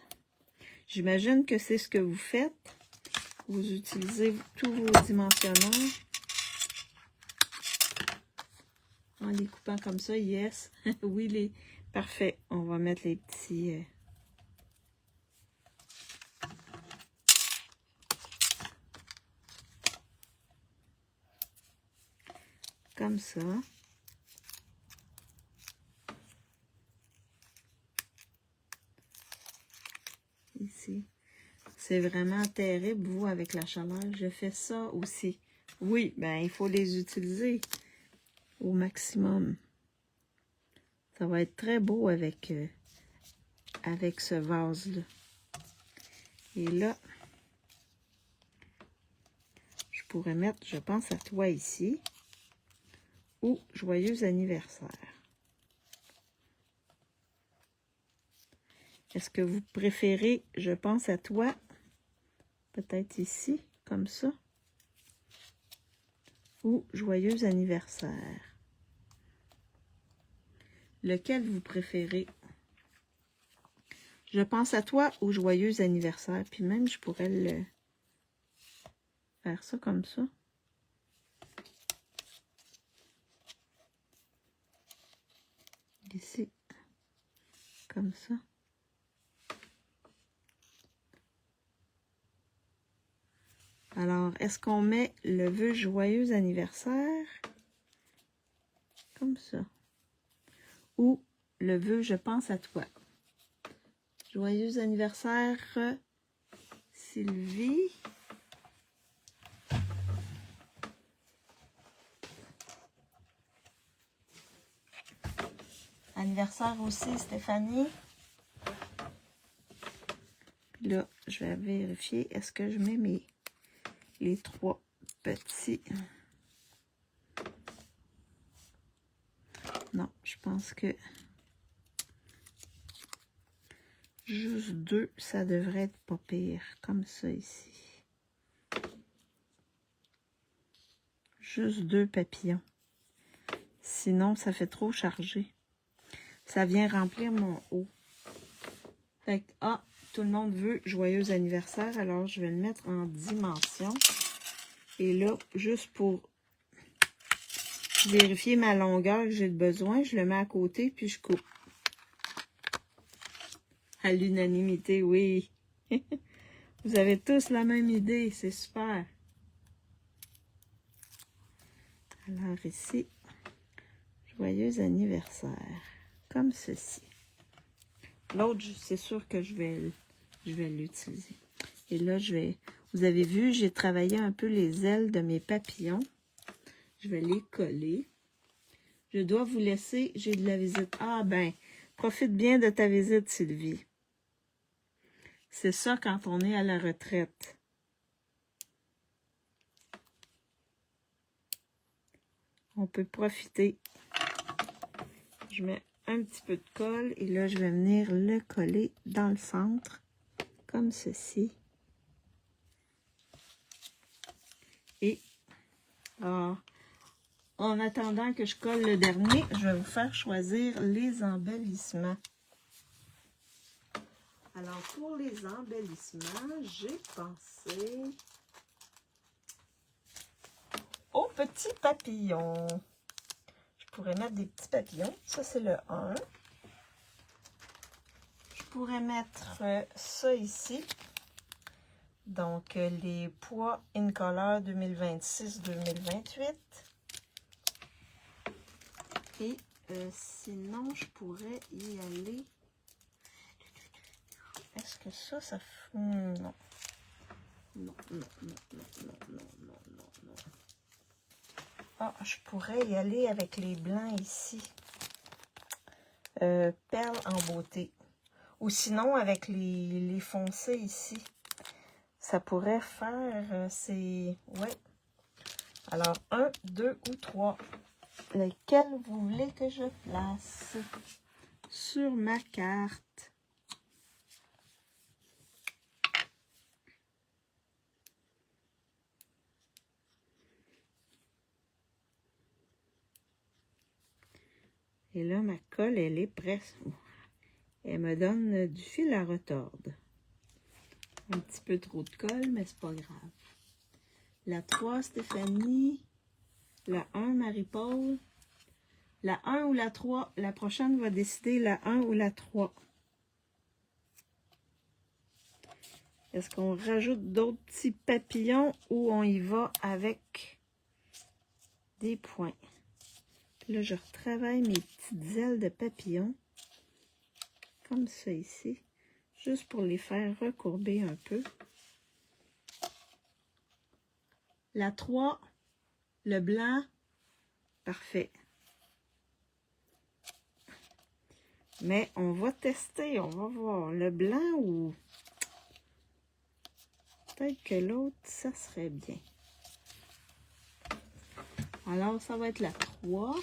[SPEAKER 1] J'imagine que c'est ce que vous faites. Vous utilisez tous vos dimensionneurs. En les coupant comme ça, yes. Oui, parfait. On va mettre les petits... comme ça. Ici. C'est vraiment terrible, vous, avec la chaleur. Je fais ça aussi. Oui, ben il faut les utiliser au maximum. Ça va être très beau avec ce vase-là. Et là, je pourrais mettre, je pense à toi ici, ou joyeux anniversaire. Est-ce que vous préférez, je pense à toi, peut-être ici, comme ça, ou joyeux anniversaire? Lequel vous préférez? Je pense à toi ou joyeux anniversaire. Puis même, je pourrais le faire ça comme ça. Ici. Comme ça. Alors, est-ce qu'on met le vœu joyeux anniversaire? Comme ça. Ou le vœu je pense à toi. Joyeux anniversaire, Sylvie. Anniversaire aussi, Stéphanie. Puis là, je vais vérifier. Est-ce que je mets les 3 petits? Non, je pense que juste 2, ça devrait être pas pire. Comme ça ici. Juste 2 papillons. Sinon, ça fait trop chargé. Ça vient remplir mon haut. Fait que, tout le monde veut joyeux anniversaire. Alors, je vais le mettre en dimension. Et là, juste pour vérifier ma longueur que j'ai besoin, je le mets à côté, puis je coupe. À l'unanimité, oui. Vous avez tous la même idée, c'est super. Alors ici, Joyeux anniversaire. Comme ceci. L'autre, c'est sûr que je vais l'utiliser. Et là, vous avez vu, j'ai travaillé un peu les ailes de mes papillons. Je vais les coller. Je dois vous laisser, j'ai de la visite. Ah ben, profite bien de ta visite, Sylvie. C'est ça quand on est à la retraite. On peut profiter. Je mets un petit peu de colle et là, je vais venir le coller dans le centre, comme ceci. Et en attendant que je colle le dernier, je vais vous faire choisir les embellissements. Alors, pour les embellissements, j'ai pensé aux petits papillons. Je pourrais mettre des petits papillons. Ça, c'est le 1. Je pourrais mettre ça ici. Donc, les pois in color 2026-2028. Et sinon, je pourrais y aller. Est-ce que ça fait... Non. Non, non, non, non, non, non, non, non. Ah, je pourrais y aller avec les blancs ici. Perles en beauté. Ou sinon, avec les foncés ici. Ça pourrait faire... c'est... Ouais. Alors, 1, 2 ou 3. Lequel vous voulez que je place sur ma carte? Et là, ma colle, elle est presque... Elle me donne du fil à retordre. Un petit peu trop de colle, mais c'est pas grave. La 3, Stéphanie. La 1, Marie-Paul. La 1 ou la 3. La prochaine va décider la 1 ou la 3. Est-ce qu'on rajoute d'autres petits papillons ou on y va avec des points? Là, je retravaille mes petites ailes de papillon. Comme ça ici. Juste pour les faire recourber un peu. La 3, le blanc, parfait. Mais on va tester, on va voir. Le blanc ou... Peut-être que l'autre, ça serait bien. Alors, ça va être la 3.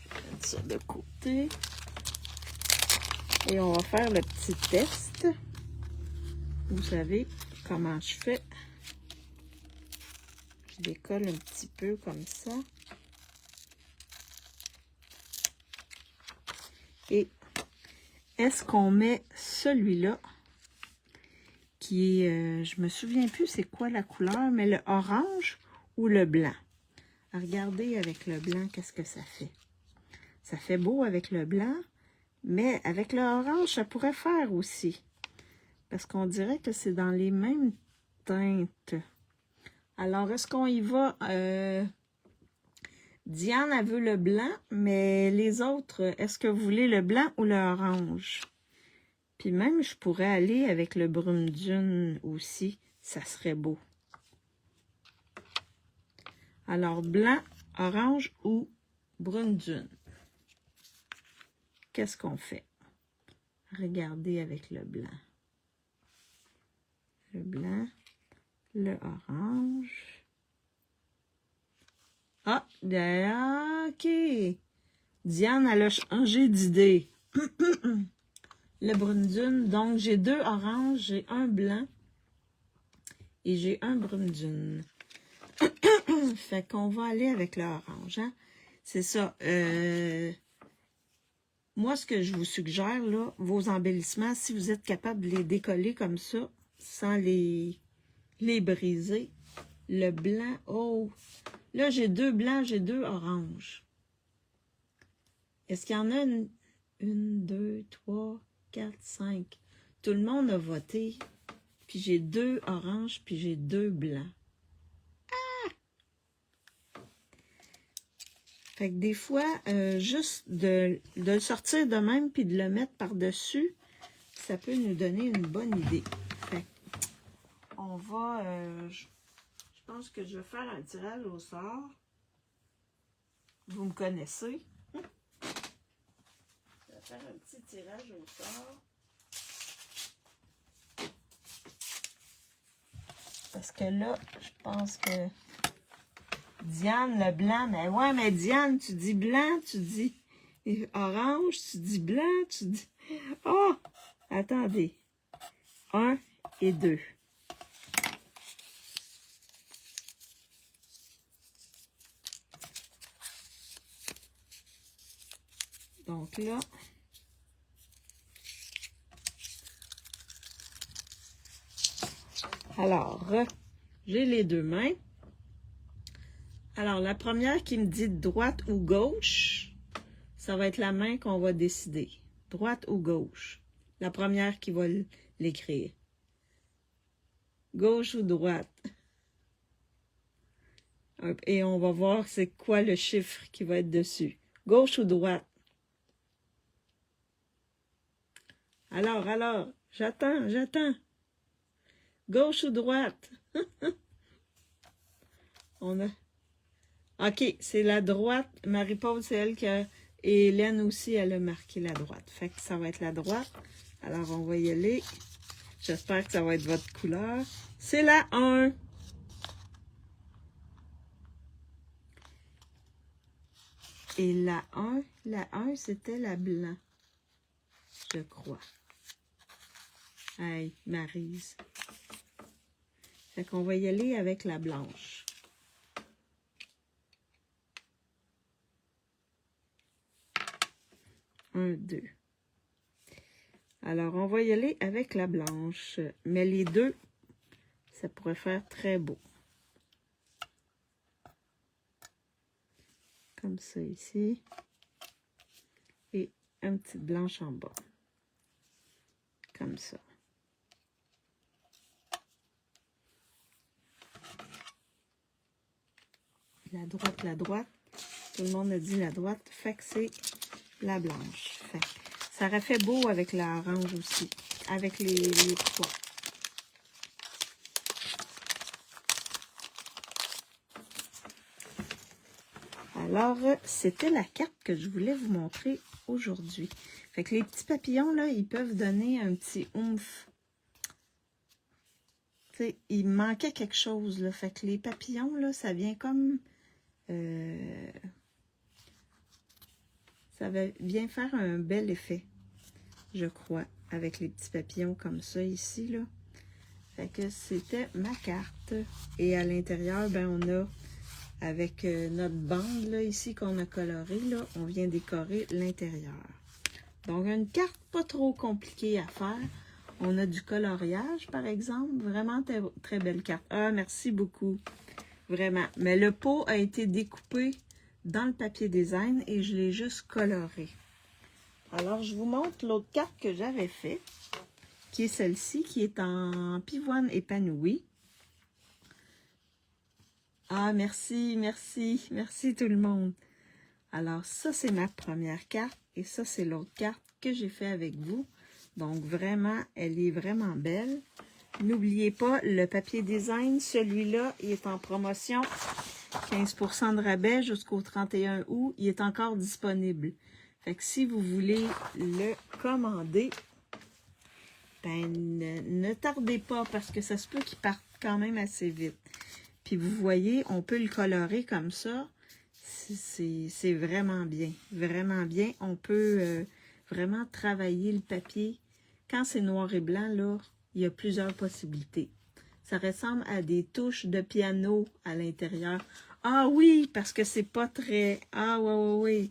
[SPEAKER 1] Je vais mettre ça de côté. Et on va faire le petit test. Vous savez comment je fais. Je décolle un petit peu comme ça. Et est-ce qu'on met celui-là qui est, je me souviens plus c'est quoi la couleur, mais le orange ou le blanc? Regardez avec le blanc, qu'est-ce que ça fait? Ça fait beau avec le blanc, mais avec le orange, ça pourrait faire aussi. Parce qu'on dirait que c'est dans les mêmes teintes. Alors, est-ce qu'on y va? Diane, elle veut le blanc, mais les autres, est-ce que vous voulez le blanc ou le orange? Puis même, je pourrais aller avec le brune dune aussi. Ça serait beau. Alors, blanc, orange ou brune dune? Qu'est-ce qu'on fait? Regardez avec le blanc. Le blanc, le orange. Ah, ok. Diane, elle a changé d'idée. Le brune dune. Donc, j'ai 2 oranges, j'ai un blanc et j'ai un brune dune. Fait qu'on va aller avec le orange. Hein? C'est ça. Moi, ce que je vous suggère, là, vos embellissements, si vous êtes capable de les décoller comme ça, sans les briser, le blanc, oh, là, j'ai 2 blancs, j'ai 2 oranges. Est-ce qu'il y en a une, 2, 3, 4, 5? Tout le monde a voté. Puis j'ai 2 oranges, puis j'ai 2 blancs. Ah! Fait que des fois, juste de le sortir de même puis de le mettre par-dessus, ça peut nous donner une bonne idée. Fait que on va... je pense que je vais faire un tirage au sort. Vous me connaissez. Je vais faire un petit tirage au sort. Parce que là, je pense que Diane, le blanc, mais ouais, mais Diane, tu dis blanc, tu dis orange, tu dis blanc, tu dis... Oh! Attendez. 1 et 2. Donc là... Alors, j'ai les deux mains. Alors, la première qui me dit droite ou gauche, ça va être la main qu'on va décider. Droite ou gauche. La première qui va l'écrire. Gauche ou droite. Et on va voir c'est quoi le chiffre qui va être dessus. Gauche ou droite. Alors, j'attends. Gauche ou droite? On a... OK, c'est la droite. Marie-Paul, c'est elle qui a... Et Hélène aussi, elle a marqué la droite. Fait que ça va être la droite. Alors, on va y aller. J'espère que ça va être votre couleur. C'est la 1. Et la 1, c'était la blanc. Je crois. Hey, Maryse. Fait qu'on va y aller avec la blanche. Un, 2. Alors, on va y aller avec la blanche. Mais les deux, ça pourrait faire très beau. Comme ça ici. Et une petite blanche en bas. Comme ça. La droite. Tout le monde a dit la droite. Fait que c'est la blanche. Fait que ça aurait fait beau avec la orange aussi. Avec les trois. Alors, c'était la carte que je voulais vous montrer aujourd'hui. Fait que les petits papillons, là, ils peuvent donner un petit oomph. Tu sais, il manquait quelque chose, là. Fait que les papillons, là, ça vient comme... ça vient faire un bel effet, je crois, avec les petits papillons comme ça ici, là. Fait que c'était ma carte. Et à l'intérieur, ben, on a... Avec notre bande, là, ici, qu'on a colorée, là, on vient décorer l'intérieur. Donc, une carte pas trop compliquée à faire. On a du coloriage, par exemple. Vraiment très belle carte. Ah, merci beaucoup. Vraiment. Mais le pot a été découpé dans le papier design et je l'ai juste coloré. Alors, je vous montre l'autre carte que j'avais faite, qui est celle-ci, qui est en pivoine épanouie. Ah, merci tout le monde. Alors, ça, c'est ma première carte et ça, c'est l'autre carte que j'ai fait avec vous. Donc, vraiment, elle est vraiment belle. N'oubliez pas, le papier design, celui-là, il est en promotion. 15% de rabais jusqu'au 31 août. Il est encore disponible. Fait que si vous voulez le commander, ben, ne tardez pas parce que ça se peut qu'il parte quand même assez vite. Puis vous voyez, on peut le colorer comme ça. C'est vraiment bien. Vraiment bien. On peut vraiment travailler le papier. Quand c'est noir et blanc, là, il y a plusieurs possibilités. Ça ressemble à des touches de piano à l'intérieur. Ah oui, parce que c'est pas très... Ah oui.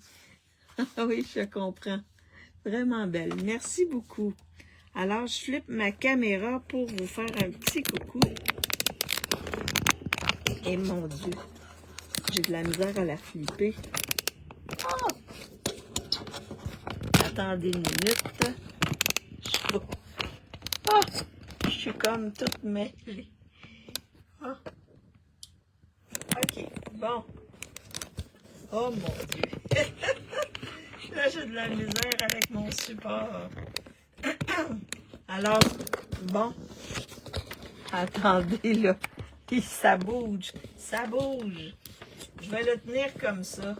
[SPEAKER 1] Ah oui, je comprends. Vraiment belle. Merci beaucoup. Alors, je flippe ma caméra pour vous faire un petit coucou. Et mon Dieu, j'ai de la misère à la flipper. Oh! Attendez une minute. Je suis comme toute mêlée. Oh. OK, bon. Oh mon Dieu! Là, j'ai de la misère avec mon support. Alors, bon, attendez là. Ça bouge, ça bouge. Je vais le tenir comme ça.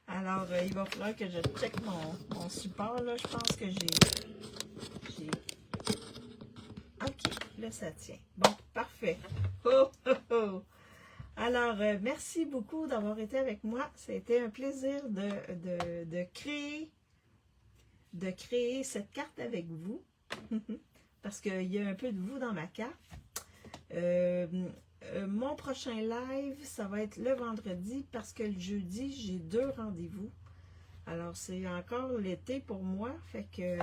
[SPEAKER 1] Alors, il va falloir que je check mon support. Là, je pense que j'ai... OK, là, ça tient. Bon, parfait. Oh, oh, oh. Alors, merci beaucoup d'avoir été avec moi. Ça a été un plaisir de créer cette carte avec vous. Parce qu'il y a un peu de vous dans ma carte. Mon prochain live, ça va être le vendredi parce que le jeudi, j'ai 2 rendez-vous. Alors, c'est encore l'été pour moi. Fait que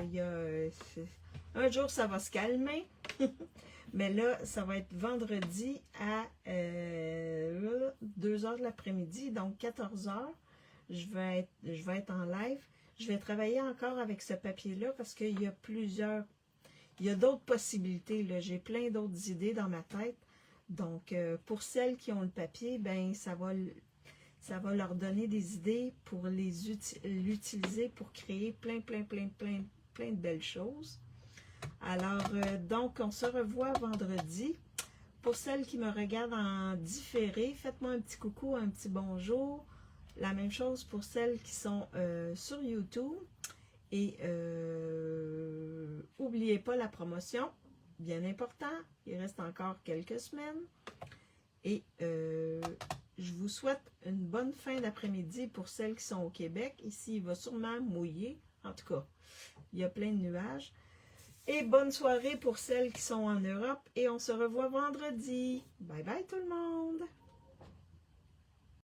[SPEAKER 1] un jour, ça va se calmer. Mais là, ça va être vendredi à 2 heures de l'après-midi, donc 14 heures. Je vais être en live. Je vais travailler encore avec ce papier-là parce qu'il y a il y a d'autres possibilités. J'ai plein d'autres idées dans ma tête. Donc, pour celles qui ont le papier, ben ça va leur donner des idées pour l'utiliser pour créer plein de belles choses. Alors, donc, on se revoit vendredi. Pour celles qui me regardent en différé, faites-moi un petit coucou, un petit bonjour. La même chose pour celles qui sont sur YouTube. Et n'oubliez pas la promotion, bien important. Il reste encore quelques semaines. Et je vous souhaite une bonne fin d'après-midi pour celles qui sont au Québec. Ici, il va sûrement mouiller. En tout cas, il y a plein de nuages. Et bonne soirée pour celles qui sont en Europe. Et on se revoit vendredi. Bye bye tout le monde!